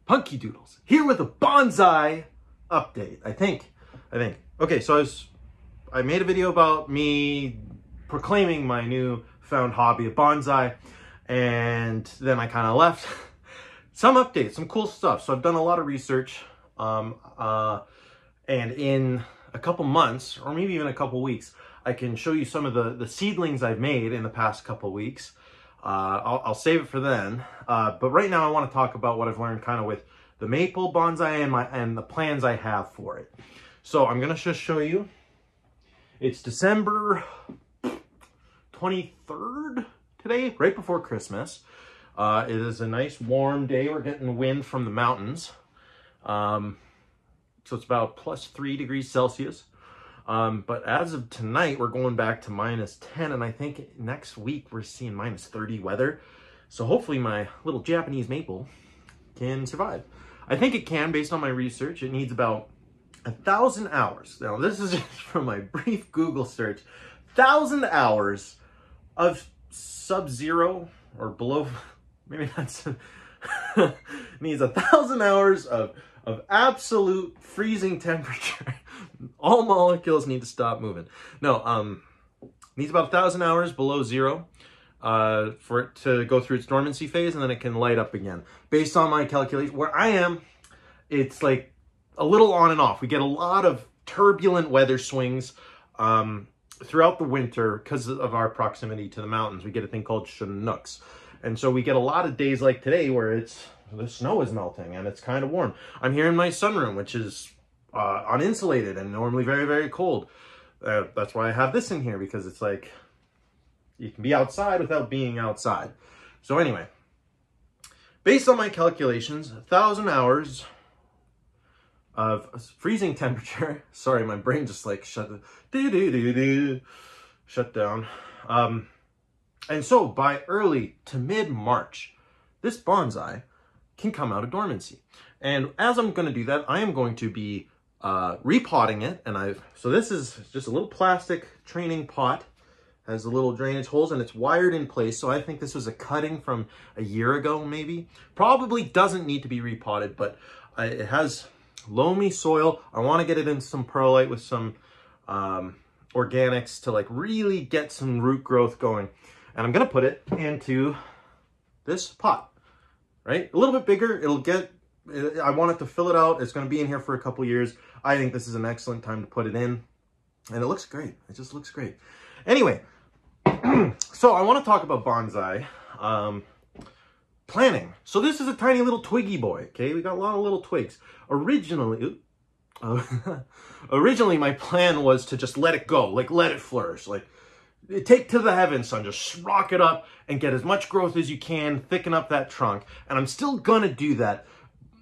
Hunky Doodles, here with a bonsai update, I think. Okay, so I made a video about me proclaiming my new found hobby of bonsai, and then I kind of left. Some updates, some cool stuff. So I've done a lot of research, and in a couple months, or maybe even a couple weeks, I can show you some of the seedlings I've made in the past couple weeks. I'll save it for then. But right now I want to talk about what I've learned kind of with the maple bonsai and the plans I have for it. So I'm going to just show you. It's December 23rd today, right before Christmas. It is a nice warm day. We're getting wind from the mountains. So it's about +3 degrees Celsius. But as of tonight, we're going back to -10, and I think next week we're seeing -30 weather. So hopefully my little Japanese maple can survive. I think it can, based on my research. It needs about 1,000 hours. Now, this is just from my brief Google search. 1,000 hours of sub-zero or below, maybe that's, needs 1,000 hours of absolute freezing temperature. All molecules need to stop moving. No, needs about 1,000 hours below zero for it to go through its dormancy phase, and then it can light up again. Based on my calculation, where I am, it's like a little on and off. We get a lot of turbulent weather swings throughout the winter because of our proximity to the mountains. We get a thing called Chinooks. And so we get a lot of days like today where the snow is melting and it's kind of warm. I'm here in my sunroom, which is uninsulated and normally very, very cold. That's why I have this in here, because it's like you can be outside without being outside. So anyway, based on my calculations, 1,000 hours of freezing temperature. Sorry, my brain just like shut down. And so by early to mid-March, this bonsai can come out of dormancy. And as I'm going to do that, I am going to be repotting it. And so this is just a little plastic training pot, has the little drainage holes, and it's wired in place. So I think this was a cutting from a year ago, maybe. Probably doesn't need to be repotted, but it has loamy soil. I want to get it in some perlite with some organics to like really get some root growth going. And I'm going to put it into this pot, right? A little bit bigger. I want it to fill it out. It's going to be in here for a couple years. I think this is an excellent time to put it in. And it looks great. It just looks great. Anyway, so I want to talk about bonsai planting. So this is a tiny little twiggy boy, okay? We got a lot of little twigs. Originally, my plan was to just let it go, like let it flourish, like take to the heavens, son. Just rock it up and get as much growth as you can, thicken up that trunk. And I'm still gonna do that.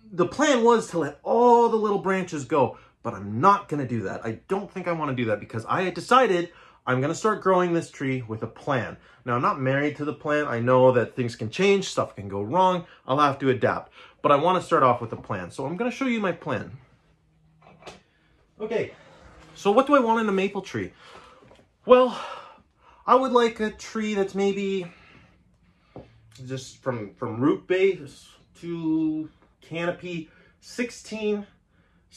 The plan was to let all the little branches go, but I'm not gonna do that. I don't think I wanna do that because I had decided I'm gonna start growing this tree with a plan. Now, I'm not married to the plan. I know that things can change, stuff can go wrong. I'll have to adapt, but I wanna start off with a plan. So I'm gonna show you my plan. Okay, so what do I want in a maple tree? Well, I would like a tree that's maybe just from root base to canopy 16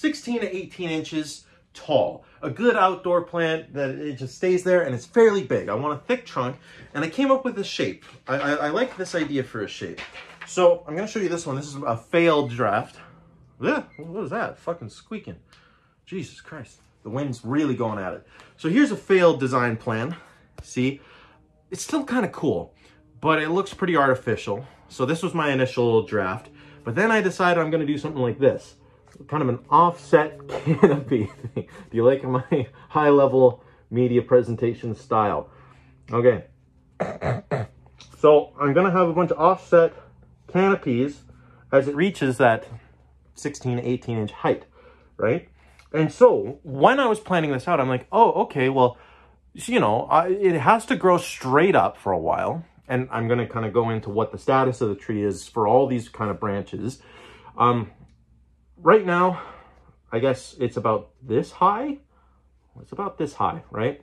to 18 inches tall. A good outdoor plant that it just stays there and it's fairly big. I want a thick trunk, and I came up with a shape. I like this idea for a shape. So I'm going to show you this one. This is a failed draft. Yeah, what was that? Fucking squeaking. Jesus Christ. The wind's really going at it. So here's a failed design plan. See, it's still kind of cool, but it looks pretty artificial. So this was my initial draft, but then I decided I'm going to do something like this, kind of an offset canopy thing. Do you like my high-level media presentation style? Okay. So I'm going to have a bunch of offset canopies as it reaches that 16 to 18 inch height, right? And so when I was planning this out, I'm like, oh, okay, well, you know, it has to grow straight up for a while. And I'm going to kind of go into what the status of the tree is for all these kind of branches. Right now, I guess it's about this high. It's about this high, right?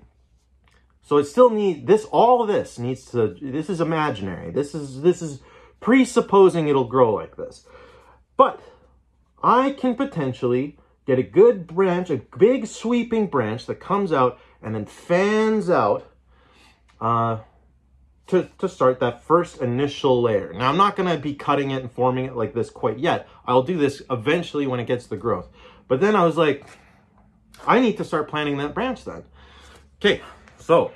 So it still needs this, all of this needs to, this is imaginary. This is presupposing it'll grow like this. But I can potentially get a good branch, a big sweeping branch that comes out and then fans out to start that first initial layer. Now, I'm not going to be cutting it and forming it like this quite yet. I'll do this eventually when it gets the growth. But then I was like, I need to start planting that branch then. Okay, so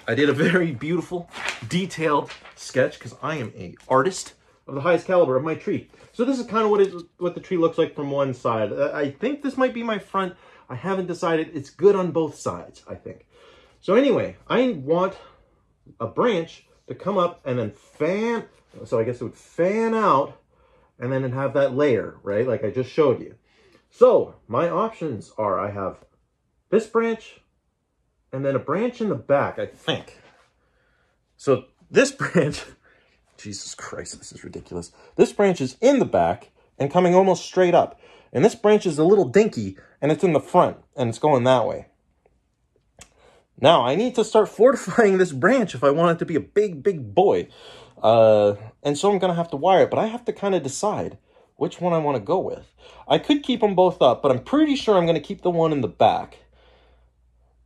I did a very beautiful, detailed sketch because I am an artist of the highest caliber of my tree. So this is kind of what the tree looks like from one side. I think this might be my front. I haven't decided. It's good on both sides, I think. So anyway, I want a branch to come up and then fan. So I guess it would fan out and then have that layer, right? Like I just showed you. So my options are I have this branch and then a branch in the back, I think. So this branch, Jesus Christ, this is ridiculous. This branch is in the back and coming almost straight up. And this branch is a little dinky and it's in the front and it's going that way. Now, I need to start fortifying this branch if I want it to be a big, big boy. And so I'm going to have to wire it, but I have to kind of decide which one I want to go with. I could keep them both up, but I'm pretty sure I'm going to keep the one in the back.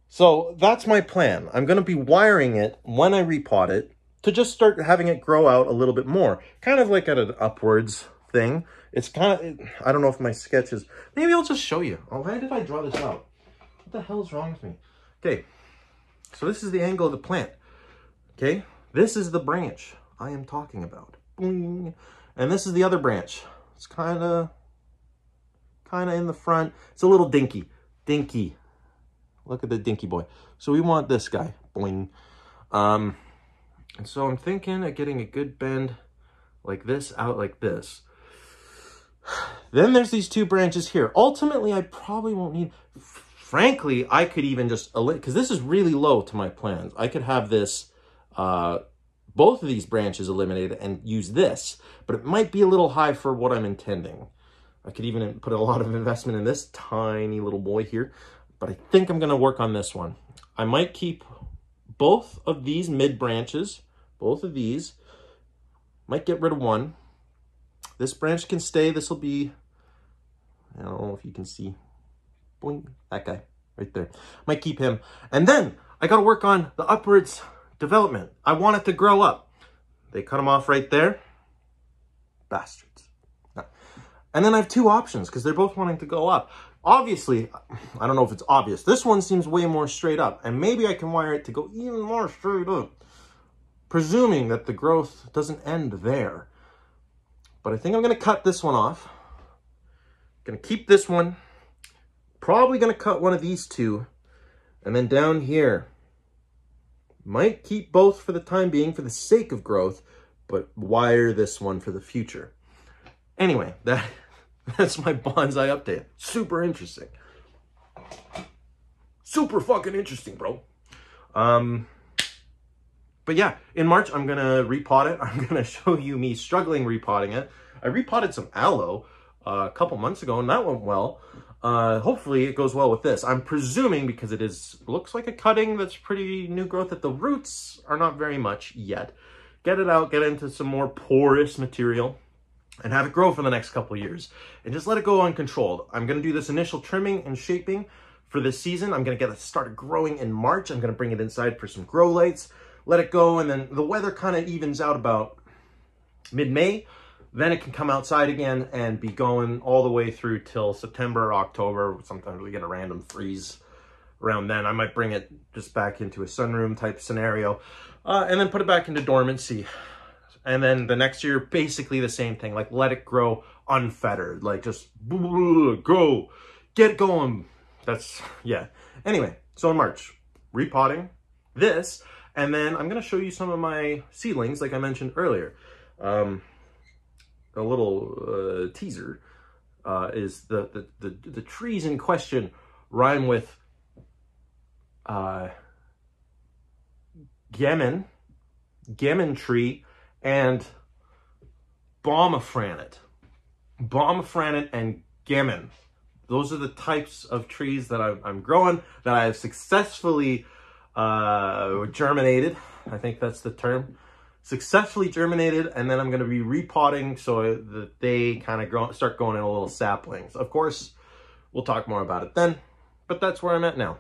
So that's my plan. I'm going to be wiring it when I repot it to just start having it grow out a little bit more. Kind of like at an upwards thing. It's kind of, I don't know if my sketch is, maybe I'll just show you. Oh, why did I draw this out? What the hell is wrong with me? Okay. So this is the angle of the plant, okay? This is the branch I am talking about. Boing. And this is the other branch. It's kind of in the front. It's a little dinky. Dinky. Look at the dinky boy. So we want this guy. Boing. And so I'm thinking of getting a good bend like this out like this. Then there's these two branches here. Ultimately, I probably won't need... Frankly, I could even just, because this is really low to my plans. I could have this, both of these branches eliminated and use this, but it might be a little high for what I'm intending. I could even put a lot of investment in this tiny little boy here, but I think I'm going to work on this one. I might keep both of these mid branches, both of these, might get rid of one. This branch can stay. This will be, I don't know if you can see. Boing, that guy right there. Might keep him. And then I got to work on the upwards development. I want it to grow up. They cut him off right there. Bastards. No. And then I have two options because they're both wanting to go up. Obviously, I don't know if it's obvious. This one seems way more straight up. And maybe I can wire it to go even more straight up. Presuming that the growth doesn't end there. But I think I'm going to cut this one off. Going to keep this one. Probably going to cut one of these two. And then down here, might keep both for the time being for the sake of growth, but wire this one for the future. Anyway, that's my bonsai update. Super interesting. Super fucking interesting, bro. But yeah, in March, I'm going to repot it. I'm going to show you me struggling repotting it. I repotted some aloe a couple months ago, and that went well. Hopefully it goes well with this. I'm presuming, because it looks like a cutting that's pretty new growth, that the roots are not very much yet. Get it out, get into some more porous material, and have it grow for the next couple of years. And just let it go uncontrolled. I'm going to do this initial trimming and shaping for this season. I'm going to get it started growing in March. I'm going to bring it inside for some grow lights, let it go, and then the weather kind of evens out about mid-May. Then it can come outside again and be going all the way through till September or October. Sometimes we get a random freeze around then. I might bring it just back into a sunroom type scenario and then put it back into dormancy. And then the next year, basically the same thing. Like, let it grow unfettered. Like, just go, get going. That's, yeah. Anyway, so in March, repotting this. And then I'm going to show you some of my seedlings, like I mentioned earlier. A little teaser is the trees in question rhyme with gammon tree and pomegranate and gammon. Those are the types of trees that I'm growing, that I have successfully germinated. I think that's the term. successfully germinated, and then I'm going to be repotting so that they kind of start going in little saplings. Of course, we'll talk more about it then, but that's where I'm at now.